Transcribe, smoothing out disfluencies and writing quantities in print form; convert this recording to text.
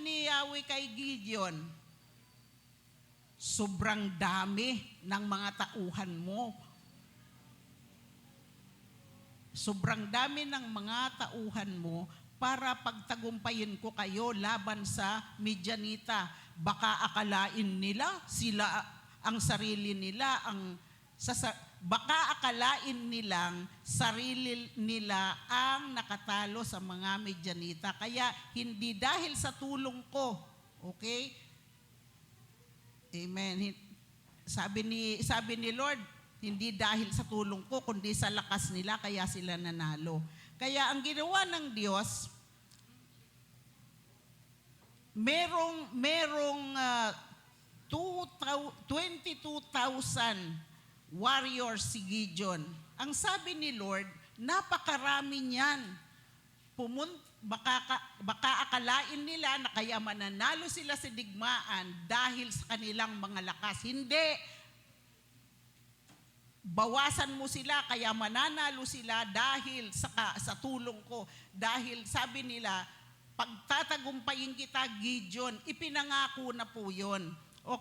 sabi ni Yahweh kay Gideon, sobrang dami ng mga tauhan mo. Sobrang dami ng mga tauhan mo para pagtagumpayin ko kayo laban sa Midianita. Baka akalain nila sila ang sarili nila baka akalain nilang sarili nila ang nakatalo sa mga Midianita. Kaya hindi dahil sa tulong ko. Okay? Amen. Sabi ni Lord, hindi dahil sa tulong ko, kundi sa lakas nila, kaya sila nanalo. Kaya ang ginawa ng Diyos, merong 22,000 warriors si Gideon. Ang sabi ni Lord, napakarami niyan. Baka akalain nila na kaya mananalo sila sa digmaan dahil sa kanilang mga lakas. Hindi. Bawasan mo sila kaya mananalo sila dahil sa tulong ko. Dahil sabi nila, pagtatagumpayin kita, Gideon, ipinangako na po yun.